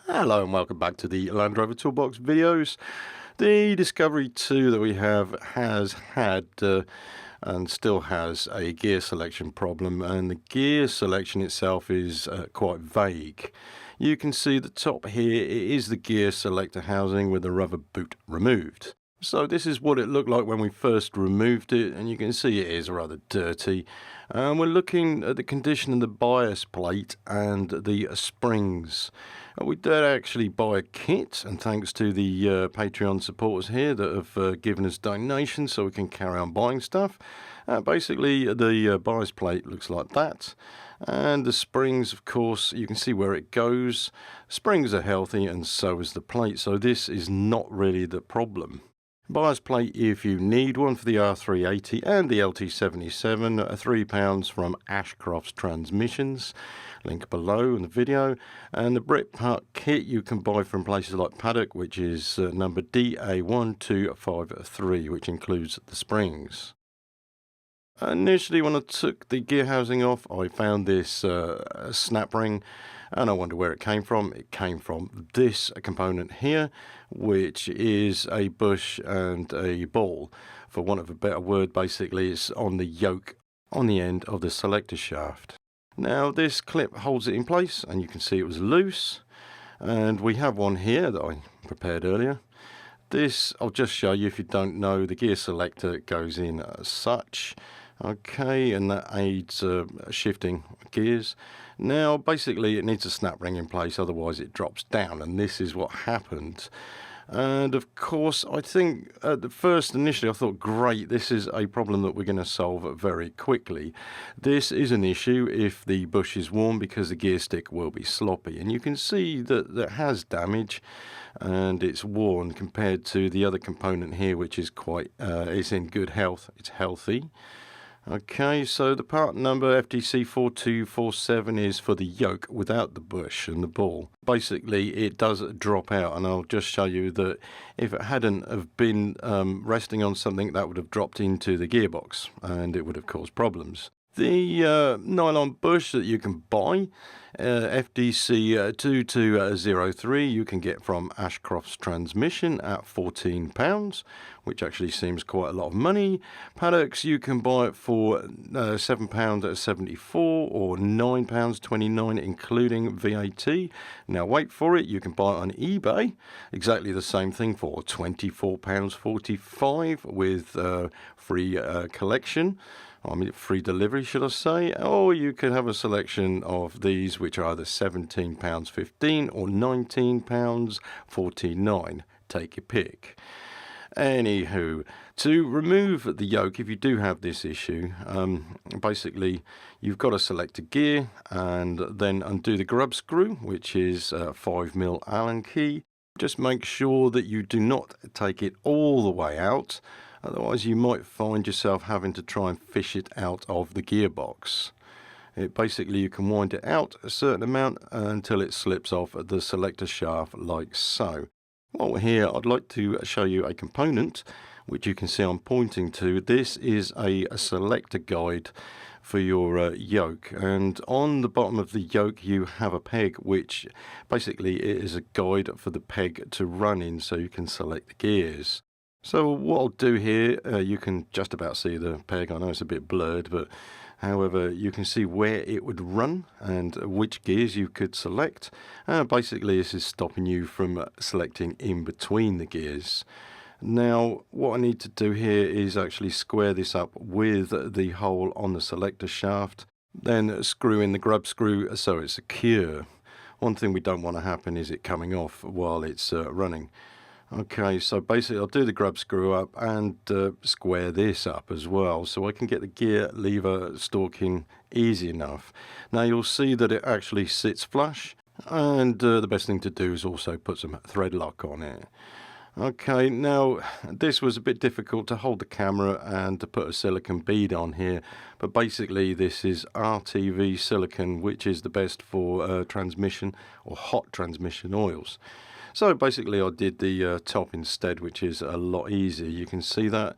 Hello and welcome back to the Land Rover Toolbox videos. The Discovery 2 that we have has had and still has a gear selection problem, and the gear selection itself is quite vague. You can see the top here, it is the gear selector housing with the rubber boot removed. So this is what it looked like when we first removed it, and you can see it is rather dirty. And we're looking at the condition of the bias plate and the springs. We did actually buy a kit, and thanks to the Patreon supporters here that have given us donations so we can carry on buying stuff. Basically, the bias plate looks like that. And the springs, of course, you can see where it goes. Springs are healthy and so is the plate, so this is not really the problem. Bias plate, if you need one, for the R380 and the LT77, £3 from Ashcroft's Transmissions, link below in the video. And the Brit Part kit you can buy from places like Paddock, which is number DA1253, which includes the springs. Initially, when I took the gear housing off, I found this snap ring, and I wonder where it came from. It came from this component here, which is a bush and a ball. For want of a better word, basically it's on the yoke on the end of the selector shaft. Now this clip holds it in place, and you can see it was loose, and we have one here that I prepared earlier. This, I'll just show you if you don't know, the gear selector goes in as such. Okay, and that aids shifting gears. Now, basically, it needs a snap ring in place, otherwise it drops down, and this is what happened. And of course, I think at the first, initially, I thought, great, this is a problem that we're going to solve very quickly. This is an issue if the bush is worn, because the gear stick will be sloppy. And you can see that that has damage, and it's worn compared to the other component here, which is quite, it's in good health, it's healthy. Okay, so the part number FDC4247 is for the yoke without the bush and the ball. Basically, it does drop out, and I'll just show you that if it hadn't have been resting on something, that would have dropped into the gearbox, and it would have caused problems. The nylon bush that you can buy, FDC2203, you can get from Ashcroft's Transmission at £14, which actually seems quite a lot of money. Paddocks, you can buy it for £7.74 or £9.29 including VAT. Now wait for it, you can buy it on eBay, exactly the same thing, for £24.45 with free collection. I mean, free delivery, should I say? Or you could have a selection of these, which are either £17.15 or £19.49. Take your pick. Anywho, to remove the yoke, if you do have this issue, basically you've got to select a gear and then undo the grub screw, which is a 5mm Allen key. Just make sure that you do not take it all the way out. Otherwise, you might find yourself having to try and fish it out of the gearbox. Basically, you can wind it out a certain amount until it slips off the selector shaft like so. While we're here, I'd like to show you a component which you can see I'm pointing to. This is a selector guide for your yoke, and on the bottom of the yoke you have a peg, which basically is a guide for the peg to run in so you can select the gears. So what I'll do here, you can just about see the peg. I know it's a bit blurred, but however, you can see where it would run and which gears you could select. Basically, this is stopping you from selecting in between the gears. Now, what I need to do here is actually square this up with the hole on the selector shaft, then screw in the grub screw so it's secure. One thing we don't want to happen is it coming off while it's running. Okay, so basically I'll do the grub screw up and square this up as well, so I can get the gear lever stalking easy enough. Now you'll see that it actually sits flush, and the best thing to do is also put some thread lock on it. Okay, now this was a bit difficult to hold the camera and to put a silicone bead on here, but basically this is RTV silicone, which is the best for transmission or hot transmission oils. So basically I did the top instead, which is a lot easier. You can see that.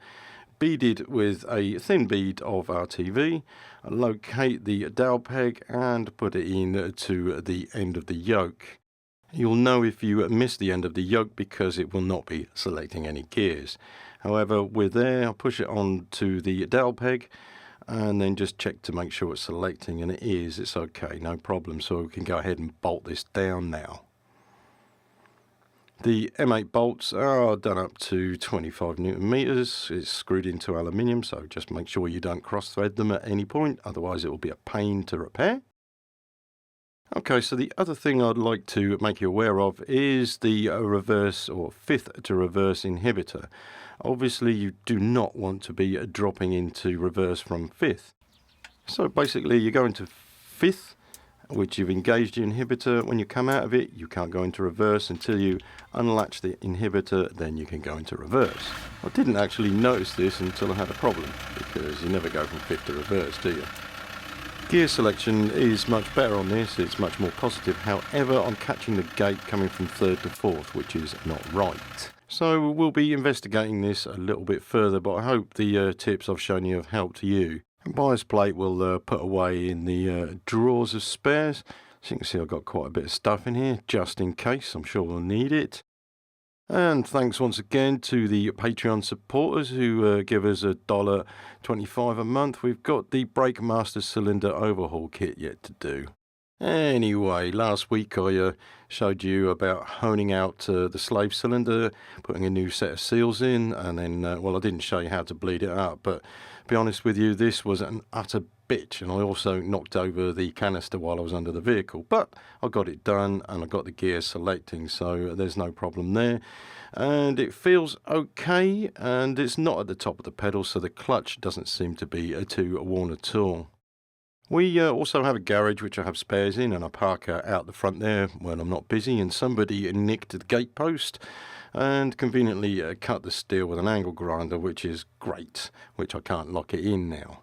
Beaded with a thin bead of RTV, locate the dowel peg and put it in to the end of the yoke. You'll know if you miss the end of the yoke because it will not be selecting any gears. However, we're there. I'll push it on to the dowel peg and then just check to make sure it's selecting, and it is. It's okay, no problem. So we can go ahead and bolt this down now. The M8 bolts are done up to 25 Newton meters. It's screwed into aluminium, so just make sure you don't cross thread them at any point, otherwise it will be a pain to repair. Okay, so the other thing I'd like to make you aware of is the reverse or fifth to reverse inhibitor. Obviously you do not want to be dropping into reverse from fifth. So basically you go into fifth, which you've engaged your inhibitor. When you come out of it, you can't go into reverse until you unlatch the inhibitor, then you can go into reverse. I didn't actually notice this until I had a problem, because you never go from fifth to reverse, do you? Gear selection is much better on this, it's much more positive. However, I'm catching the gate coming from third to fourth, which is not right. So we'll be investigating this a little bit further, but I hope the tips I've shown you have helped you. Bias plate will put away in the drawers of spares. As you can see, I've got quite a bit of stuff in here, just in case. I'm sure we'll need it. And thanks once again to the Patreon supporters who give us $1.25 a month. We've got the Brake Master cylinder overhaul kit yet to do. Anyway, last week I showed you about honing out the slave cylinder, putting a new set of seals in, and then, well, I didn't show you how to bleed it up, but to be honest with you, this was an utter bitch, and I also knocked over the canister while I was under the vehicle, but I got it done and I got the gear selecting, so there's no problem there. And it feels okay, and it's not at the top of the pedal, so the clutch doesn't seem to be too worn at all. We also have a garage which I have spares in, and I park out the front there when I'm not busy, and somebody nicked the gate post and conveniently cut the steel with an angle grinder, which is great, which I can't lock it in now.